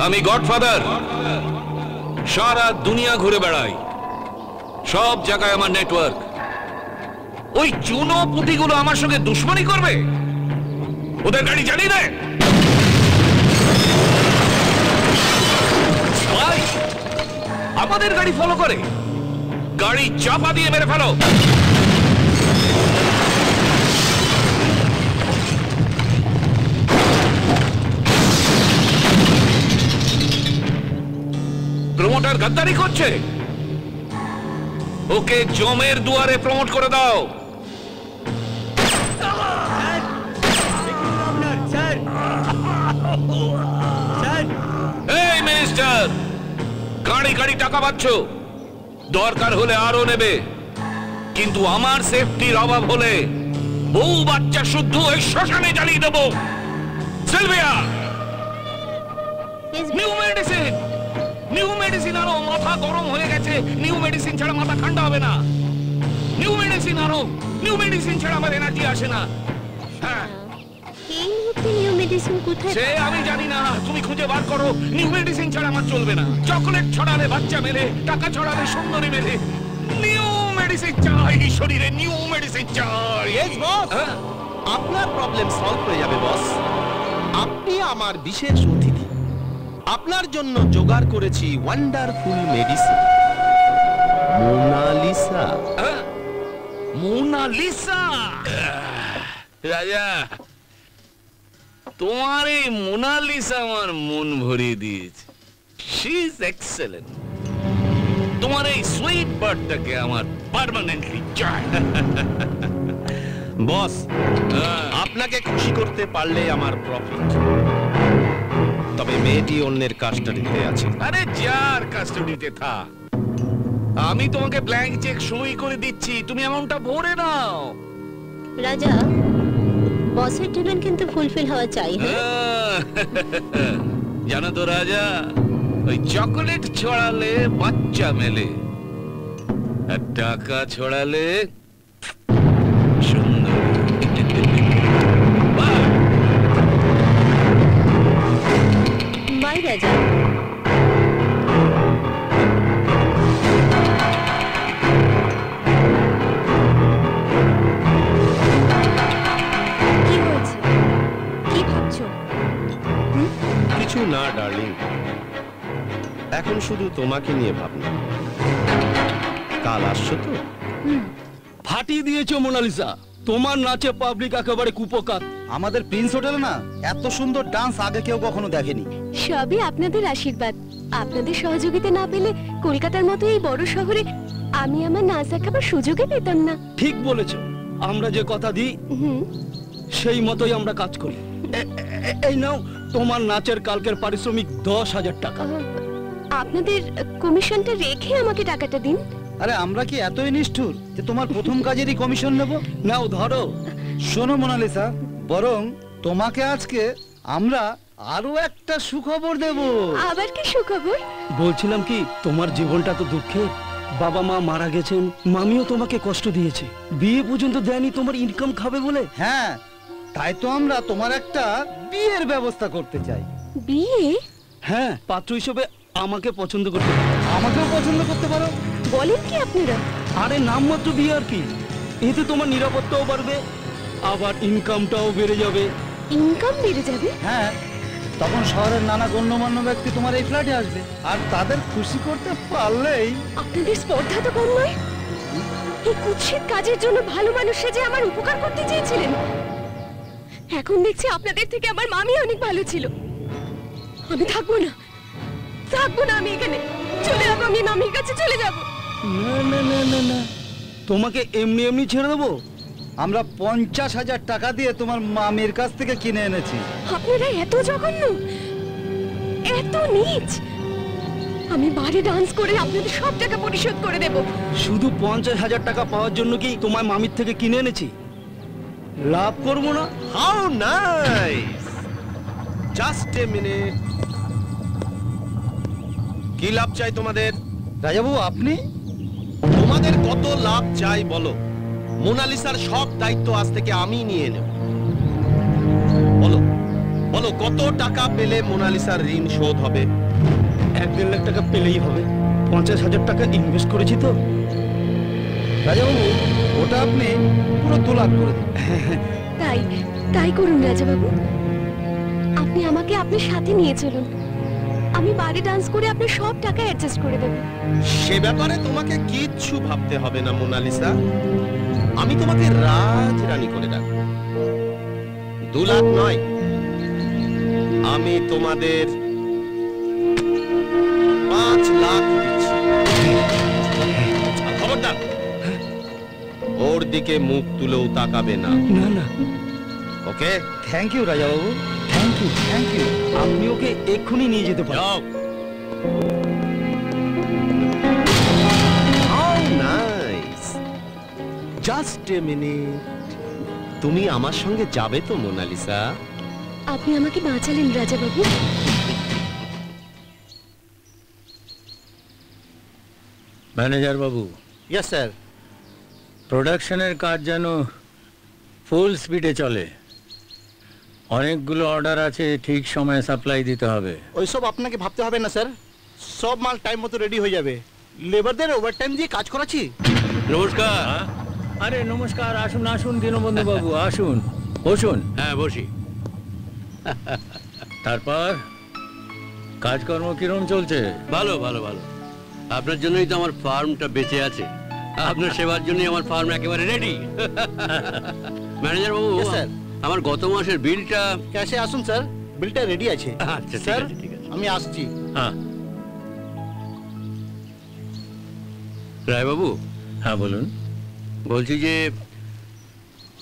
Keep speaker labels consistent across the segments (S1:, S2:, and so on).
S1: আমি গডফাদার, সারা দুনিয়া ঘুরে বেড়াই, সব জায়গায় আমার নেটওয়ার্ক। ওই চুনো পুঁটিগুলো আমার সঙ্গে দুশ্মনী করবে? ওদের গাড়ি জ্বালিয়ে দেয়। আমাদের গাড়ি ফলো করে, গাড়ি চাপা দিয়ে মেরে ফেলো। প্রমোটার গাদ্দারি করছে, ওকে জমের দুয়ারে প্রমোট করে দাও। এই মিনিস্টার, গাড়ি গাড়ি টাকা পাচ্ছ, দরকার হলে আরো নেবে, কিন্তু আমার সেফটির অভাব হলে বউ বাচ্চা শুদ্ধ ওই শ্মশানে জ্বালিয়ে দেবো। Sylvia, new medicine, new medicine আনো। মাথা গরম হয়ে গেছে, নিউ মেডিসিন ছাড়া মাথা ঠান্ডা হবে না। নিউ মেডিসিন আনো, নিউ মেডিসিন ছাড়া আমার এনার্জি আসে না। হ্যাঁ,
S2: এই মুহূর্তে নিউ মেডিসিন কোথায়?
S1: সে আমি জানি না, তুমি খুঁজে বার করো। নিউ মেডিসিন ছাড়া আমার চলবে না। চকলেট ছড়ালে বাচ্চা মেলে, টাকা ছড়ালে সুন্দরী মেলে। নিউ মেডিসিন চাই শরীরে, নিউ মেডিসিন চাই।
S3: ইয়েস বস, আপনার প্রবলেম সলভ হয়ে যাবে বস। আপনি আমার বিশেষ অতিথি, আপনার জন্য জোগাড় করেছি ওয়ান্ডারফুল মেডিসিন, মোনালিসা।
S1: মোনালিসা? রাজা, তোমার এই মোনালিসা আমার মন ভরিয়ে দিয়েছে। She is excellent. তোমার এই সুইট বার্ডটাকে আমার পার্মানেন্টলি চাই।
S3: বস, আপনাকে খুশি করতে পারলে আমার প্রফিট। তবে মেয়েটি অন্যের কাস্টাডিতে আছে।
S1: আরে যার কাস্টাডিতে থাক, আমি তোমাকে ব্ল্যাঙ্ক চেক সই করে দিচ্ছি, তুমি অ্যামাউন্টটা ভরে নাও।
S2: রাজা, বসের ডিমান্ড কিন্তু ফুলফিল হওয়া চাই।
S1: জানো তো রাজা, ওই চকলেট ছড়ালে বাচ্চা মেলে, আর টাকা ছড়ালে সুন্দর।
S2: বাই রাজা।
S3: কিছু না ডার্লিং, এখন শুধু তোমাকে নিয়ে ভাবনা। কাল আসছো তো?
S4: ফাটিয়ে দিয়েছো মোনালিসা, তোমার নাচে পাবলিক একেবারে কুপোকাত।
S5: আমাদের প্রিন্স হোটেলে না এত সুন্দর ডান্স আগে কেউ কখনো দেখেনি।
S2: সবই আপনাদের আশীর্বাদ। আপনাদের সহযোগিতা না পেলে কলকাতার মতো এই বড় শহরে আমি আমার নাচ দেখাবার সুযোগই পেতাম না।
S4: ঠিক বলেছো, আমরা যে কথা দিই সেই মতোই আমরা কাজ করি। এই নাও তোমার নাচের কালকের পারিশ্রমিক 10,000 টাকা।
S2: আপনাদের কমিশনটা রেখে আমাকে টাকাটা দিন।
S5: আরে আমরা কি এতই নিষ্ঠুর যে তোমার প্রথম কাজেরই কমিশন নেব?
S4: নাও ধরো।
S5: শোনো মোনালিসা, বরং তোমাকে আজকে আমরা আরো একটা সুখবর দেব।
S2: আবার কি সুখবর?
S4: বলছিলাম কি, তোমার জীবনটা তো দুঃখের। বাবা মা মারা গেছেন, মামিও তোমাকে কষ্ট দিয়েছে, বিয়ে পর্যন্ত দেয়নি তোমার ইনকাম খাবে বলে।
S5: হ্যাঁ, তাই তো আমরা তোমার একটা বিয়ের ব্যবস্থা করতে চাই।
S2: বিয়ে?
S4: হ্যাঁ, পাত্র হিসেবে আমাকে পছন্দ করতে পারো।
S5: আমাকেও পছন্দ করতে পারো?
S2: বলেন কি আপনারা?
S4: আরে নামমাত্র বিয়ে আর কি, এতে তোমার নিরাপত্তাও বাড়বে, আবার ইনকামটাও বেড়ে যাবে।
S2: ইনকাম বেড়ে যাবে?
S5: হ্যাঁ, তখন শহরের নানা গণ্যমান্য ব্যক্তি তোমার এই ফ্ল্যাটে আসবে, আর তাদের খুশি করতে পারলেই।
S2: আপনাদের স্পর্ধা তো কম নয়। এই কুৎসিত কাজের জন্য ভালো মানুষ সেজে আমার উপকার করতে চেয়েছিলেন। এখন দেখছি আপনাদের থেকে আমার মামি অনেক ভালো ছিল। আমি থাকবো না, থাকবো না আমি এখানে। চলে যাবো, আমি মামির কাছে চলে যাবো।
S4: না না না না না, তোমাকে এমনি এমনি ছেড়ে দেবো?
S5: আমরা 50,000 টাকা দিয়ে তোমার মামির কাছ থেকে কিনে এনেছি।
S2: আপনারা এত জঘন্য, এত নীচ! আমি বাড়ি ডান্স করে আপনাদের সব টাকা পরিশোধ করে দেব।
S4: শুধু 50,000 টাকা পাওয়ার জন্য কি তোমার মামির থেকে কিনে এনেছি? লাভ করবো না?
S3: How nice! Just a minute. কি লাভ চাই তোমাদের?
S5: রাজাবাবু, আপনি?
S3: তোমাদের কত লাভ চাই বলো, মোনালিসার সব দায়িত্ব আজ থেকে আমি নিয়ে নেব। বলো বলো কত টাকা পেলে মোনালিসার ঋণ শোধ হবে?
S4: 1-1.5 লাখ টাকা পেলেই হবে। 50,000 টাকা ইনভেস্ট করেছি তো।
S5: রাজাবাবু, ওটা আপনি পুরো 2 লাখ করে দিন।
S2: তাই তাই করুন রাজাবাবু। আপনি আমাকে আপনার সাথে নিয়ে চলুন, আমি বাড়ি ডান্স করে আপনার সব টাকা অ্যাডজাস্ট করে দেব।
S3: সে ব্যাপারে তোমাকে কিচ্ছু ভাবতে হবে না মোনালিসা, আমি তোমাকে রাজরানী করে রাখবো। 2 লাখ নয়, আমি তোমাদের 5 লাখ দিচ্ছি। খবরদার ওর দিকে মুখ তুলেও তাকাবে না।
S4: না না,
S3: okay?
S5: Thank you Rajababu, thank you, thank you.
S4: আপনি ওকে এক্ষুনি নিয়ে যেতে পারেন।
S3: যাও। How nice. Just a minute. তুমি আমার সঙ্গে যাবে তো মোনালিসা?
S2: আপনি আমাকে বাঁচালেন রাজাবাবু।
S6: ম্যানেজার বাবু,
S5: ইয়েস স্যার।
S6: প্রোডাকশনের কাজ যেন ফুল স্পিডে চলে। অনেকগুলো অর্ডার আছে, ঠিক সময়ে সাপ্লাই দিতে হবে।
S5: ওইসব আপনাকে ভাবতে হবে না স্যার, সব মাল টাইম মতো রেডি হয়ে যাবে। লেবারদের ওভারটাইম দিয়ে কাজ করাচ্ছি।
S6: নমস্কার। আরে নমস্কার, আসুন আসুন দীনবন্ধু বাবু, আসুন বসুন।
S7: হ্যাঁ বসি।
S6: তারপর কাজকর্ম কিরম চলছে?
S7: ভালো ভালো ভালো, আপনার জন্যই তো আমার ফার্মটা বেঁচে আছে। আপনার সেবার জন্যই আমার ফার্ম একেবারে রেডি। ম্যানেজার বাবু,
S5: Yes, sir.
S7: আমার গত মাসের বিলটা।
S5: ক্যাশে আসুন স্যার, বিলটা রেডি আছে।
S7: আচ্ছা, ঠিক
S5: স্যার
S7: আছে, ঠিক আছে।
S5: আমি আসছি।
S6: হ্যাঁ
S7: রায়বাবু,
S6: হ্যাঁ বলুন।
S7: বলছি যে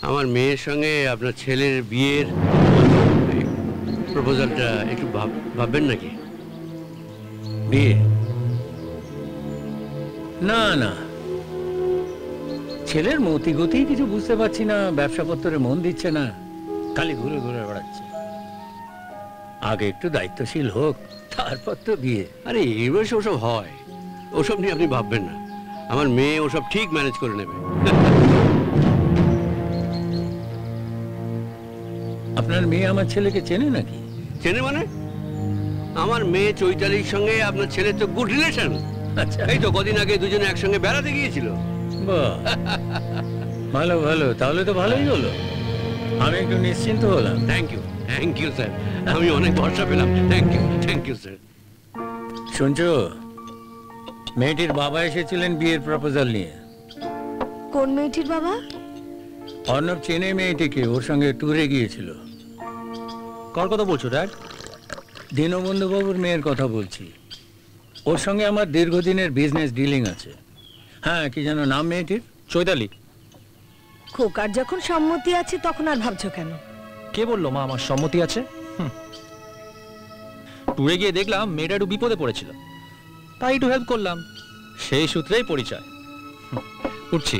S7: আমার মেয়ের সঙ্গে আপনার ছেলের বিয়ের প্রপোজালটা একটু ভাববেন নাকি?
S6: বিয়ে? না না, ছেলের মতি গতি কিছু বুঝতে পারছি না, ব্যবসাপত্রে মন দিচ্ছে না, খালি ঘুরে ঘুরে বেড়াচ্ছে। আগে একটু দায়িত্বশীল হোক, তারপর তো বিয়ে।
S7: আরে এই বয়সে ওসব হয়, ওসব নিয়ে আপনি ভাববেন না। আমার মেয়ে ওসব ঠিক ম্যানেজ করে নেবে।
S6: আপনার মেয়ে আমার ছেলেকে চেনে নাকি?
S7: চেনে মানে? আমার মেয়ে চৈতালির সঙ্গে আপনার ছেলে তো গুড রিলেশন।
S6: আচ্ছা,
S7: এই তো কদিন আগে দুজনে একসঙ্গে বেড়াতে গিয়েছিল।
S6: বাহ, ভালো ভালো, তাহলে তো ভালোই হলো, আমি একটু নিশ্চিন্ত হলাম।
S7: থ্যাংক ইউ স্যার, আমি অনেক ভরসা পেলাম। Thank you sir.
S6: শুনছো, মেয়েটির বাবা এসেছিলেন বিয়ের প্রপোজাল নিয়ে।
S2: কোন মেয়েটির বাবা?
S6: অর্ণব চেনে মেয়েটিকে, ওর সঙ্গে ট্যুরে গিয়েছিল।
S4: কার কথা বলছো ড্যাড?
S6: দীনবন্ধু বাবুর মেয়ের কথা বলছি। ওর সঙ্গে আমার দীর্ঘদিনের বিজনেস ডিলিং আছে। হ্যাঁ, কি যেন নাম মেয়েটির?
S4: চৈতালি।
S8: খোকার যখন সম্মতি আছে তখন আর ভাবছো কেন?
S9: কে বললো মা আমার সম্মতি আছে? ট্যুরে গিয়ে দেখলাম মেয়েটা একটু বিপদে পড়েছিল, তাই একটু হেল্প করলাম, সেই সূত্রেই পরিচয়। উঠছি।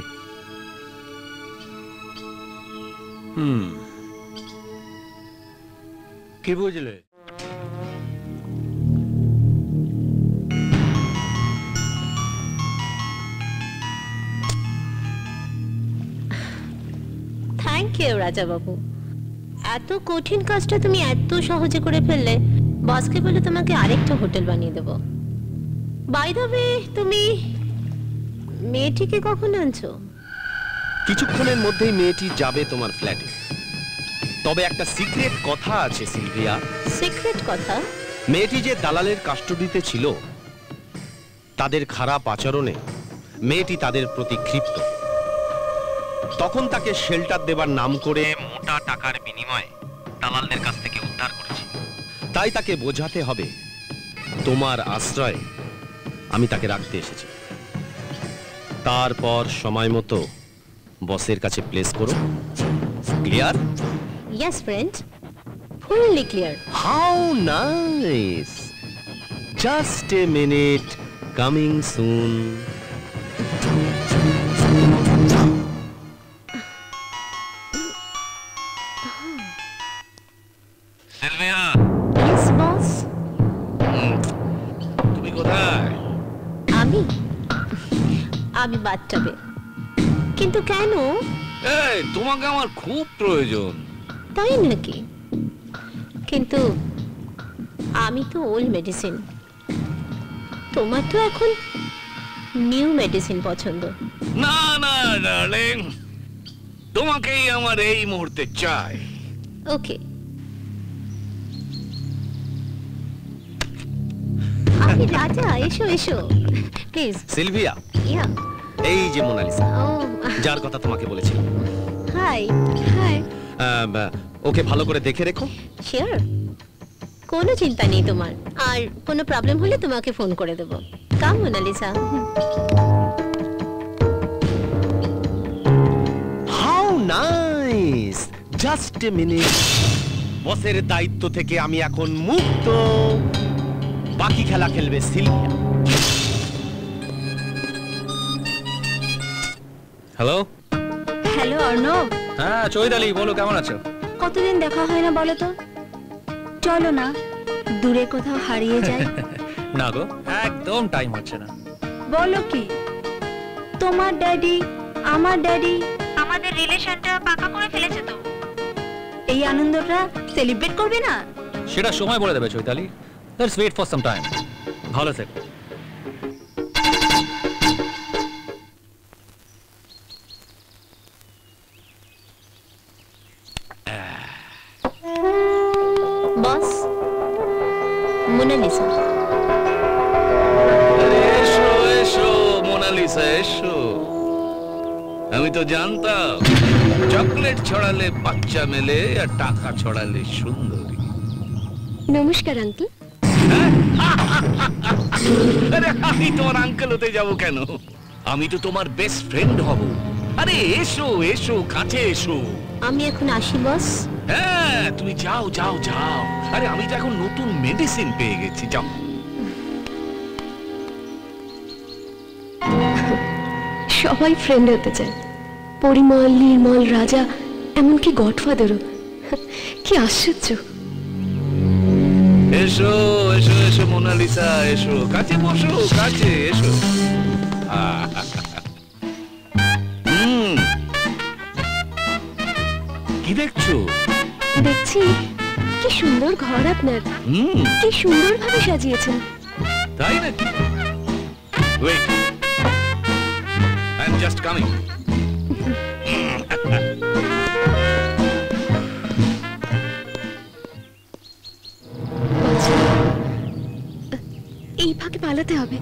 S6: কি বুঝলে?
S10: থ্যাংক ইউ রাজাবাবু, এত কঠিন কাজটা তুমি এত সহজে করে ফেললে। বসকে বলে তোমাকে আরেকটা হোটেল বানিয়ে দেব। বাই দ্য ওয়ে, তুমি মেয়েটিকে কখন আনছো?
S3: কিছুক্ষণের মধ্যেই মেয়েটি যাবে তোমার ফ্ল্যাটে। তবে একটা সিক্রেট কথা আছে সিলভিয়া।
S10: সিক্রেট কথা?
S3: মেয়েটি যে দালালের কাস্টডিতে ছিল, তাদের খারাপ আচরণে মেয়েটি তাদের প্রতি ক্ষিপ্ত। তখন তাকে শেল্টার দেবার নাম করে মোটা টাকার বিনিময়ে দালালদের কাছ থেকে উদ্ধার করেছি। তাই তাকে বোঝাতে হবে তোমার আশ্রয়ে আমি তাকে রাখতে এসেছি। তারপর সময় মতো বসের কাছে প্লেস করো। Clear?
S10: Yes friend, fully clear.
S3: How nice. Just a minute, coming soon.
S1: Sylvia,
S10: yes boss.
S1: তুমি কোথায়?
S10: আমি বাথটাবে। কিন্তু কেন?
S1: এই, তোমাকে আমার খুব প্রয়োজন।
S10: তাই নাকি? কিন্তু আমি তো ওল্ড মেডিসিন, তোমার তো এখন নিউ মেডিসিন পছন্দ।
S1: না না ডার্লিং, তোমাকেই আমার এই মুহূর্তে চাই।
S10: ওকে, আরে রাজা এসো এসো প্লিজ।
S3: সিলভিয়া,
S10: ইয়া,
S3: এই যে মোনালিসা,
S10: ও
S3: যার কথা তোমাকে বলেছিলাম।
S10: High high.
S3: ওকে ভালো করে দেখে রেখো।
S10: শিওর, কোনো চিন্তা নেই তোমার। আর কোনো প্রবলেম হলে তোমাকে ফোন করে দেবো। Come Monalisa.
S3: How nice, just a minute. বসের দায়িত্ব থেকে আমি এখন মুক্ত, বাকি খেলা খেলবে সিলভিয়া।
S9: হ্যালো।
S8: হ্যালো অর্ণব,
S9: হ্যাঁ চৈতালি, বলো কেমন আছো?
S8: কতদিন দেখা হয় না বলো তো? চলো না দূরে কোথাও হারিয়ে যাই।
S9: না গো, একদম টাইম হচ্ছে না।
S8: বলো কি, তোমার ড্যাডি আমার ড্যাডি আমাদের রিলেশনটা পাকা করে ফেলেছে তো, এই আনন্দটা সেলিব্রেট করবে না?
S9: সেটা সময় বলে দেবে Chaitali. Let's wait for some time. ভালো থেকো।
S10: বস, মোনালিসা।
S1: এসো এসো মোনালিসা এসো। আমি তো জানতাম চকলেট ছড়ালে বাচ্চা মেলে আর টাকা ছড়ালে সুন্দরী।
S2: নমস্কার আঙ্কেল।
S1: আরে আমি তোমার আঙ্কেল হতে যাব কেন? আমি তো তোমার বেস্ট ফ্রেন্ড হব। আরে এসো এসো, কাছে এসো।
S10: আমি এখন আসি বস।
S1: হ্যাঁ তুমি যাও যাও যাও। আরে আমি তো এখন নতুন মেডিসিন পেয়ে গেছি, যাও।
S2: সবাই ফ্রেন্ড হতে চায়, পরিমল, নির্মল, রাজা, এমনকি গডফাদারও। কি আশ্চর্য।
S1: এসো এসো এসো মোনালিসা, এসো কাছে বসো, কাছে এসো। কি দেখছো?
S2: দেখছি কি সুন্দর ঘর আপনার, কি সুন্দর ভাবে সাজিয়েছেন।
S1: তাই নাকি? Wait, I am just coming.
S2: এই ফাঁকে পালাতে হবে।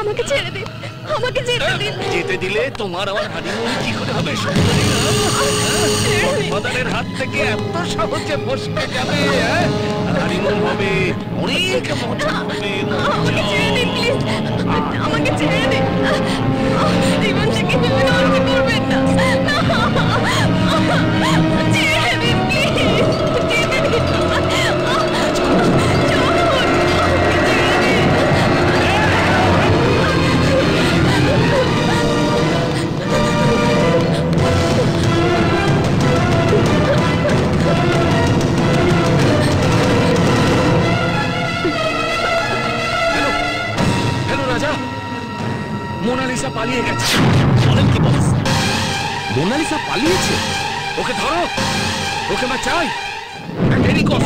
S2: আমাকে ছেড়ে দিন, আমাকে যেতে দিন।
S1: যেতে দিলে তোমার আমার হানিমুন কি করে হবে? মাদারের হাত থেকে এত সহজে ফসকে যাবে? হানিমুন হবে, অনেক মজা হবে।
S2: আমাকে ছেড়ে দিন প্লিজ, আমাকে ছেড়ে দিন। জীবন থেকে নষ্ট করবেন না। ছেড়ে দিন প্লিজ, ছেড়ে দিন।
S1: মোনালিসা পালিয়ে গেছে।
S3: বলেন কি বস? মোনালিসা পালিয়েছে?
S1: ওকে ধরো, ওকে বাঁচাই। দেরি কর।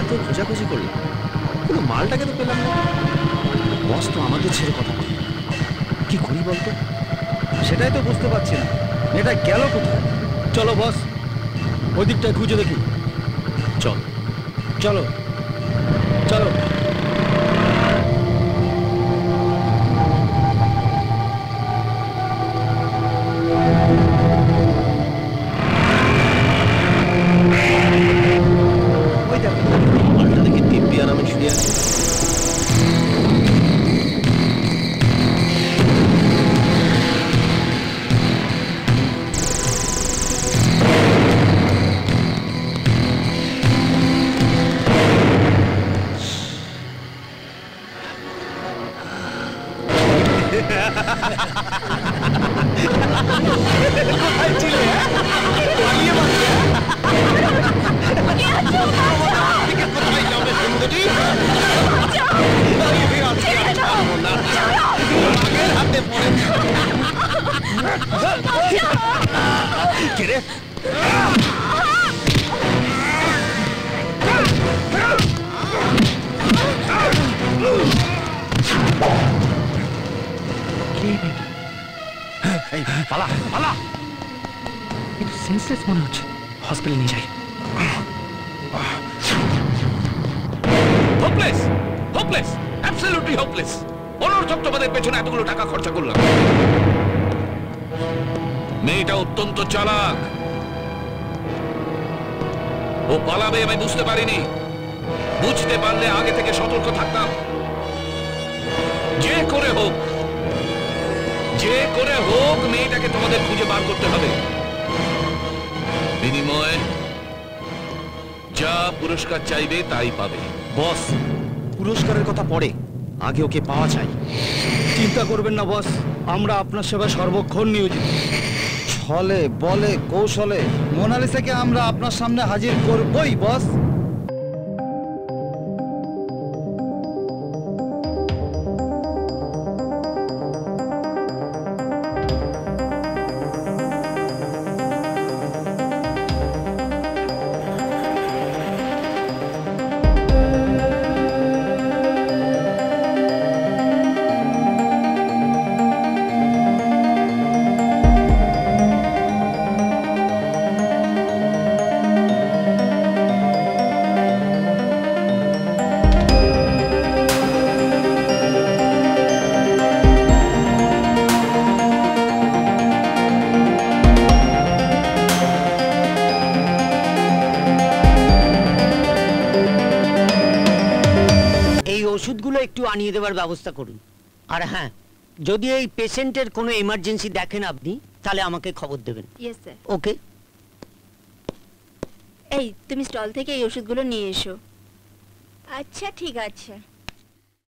S3: এত খোঁজাখুঁজি করলাম, কিন্তু মালটাকে তো পেলাম না। বস তো আমাদের ছেড়ে কথা বলে, কি করি বলতো?
S5: সেটাই তো বুঝতে পারছি না, এটা গেল কোথায়?
S4: চলো বস, ওই দিকটায় খুঁজে দেখি।
S3: চল।
S4: চলো চলো।
S5: ওই দেখো,
S3: মালটা দেখি দিব্যি আরামে শুয়ে আছে।
S1: পালা পালা, কিন্তু সেন্সলেস মনে হচ্ছে, হসপিটালে নিয়ে যাই। Hopeless, hopeless, absolutely hopeless. অনর্থক তোমাদের পেছনে এতগুলো টাকা খরচা করলাম। মেয়েটা অত্যন্ত চালাক, ও পালাবে আমি বুঝতে পারিনি। বুঝতে পারলে আগে থেকে সতর্ক থাকতাম। যে করে হোক, যে করে হোক মেয়েটাকে তোমাদের খুঁজে বার করতে হবে। বিনিময়ে যা পুরস্কার চাইবে তাই পাবে।
S3: বস, পুরস্কারের কথা পরে, আগে ওকে পাওয়া চাই।
S4: চিন্তা করবেন না বস, আমরা আপনার সেবায় সর্বক্ষণ নিয়োজিত।
S5: ছলে বলে কৌশলে মোনালিসাকে আমরা আপনার সামনে হাজির করবই বস।
S11: ওষুধগুলো একটু আনিয়ে দেওয়ার ব্যবস্থা করুন। আর হ্যাঁ, যদি এই পেশেন্টের কোনো এমার্জেন্সি দেখেন আপনি, তাহলে আমাকে খবর দেবেন।
S8: Yes sir.
S11: ওকে।
S8: এই তুমি স্টল থেকে এই ওষুধগুলো নিয়ে এসো। আচ্ছা ঠিক আছে।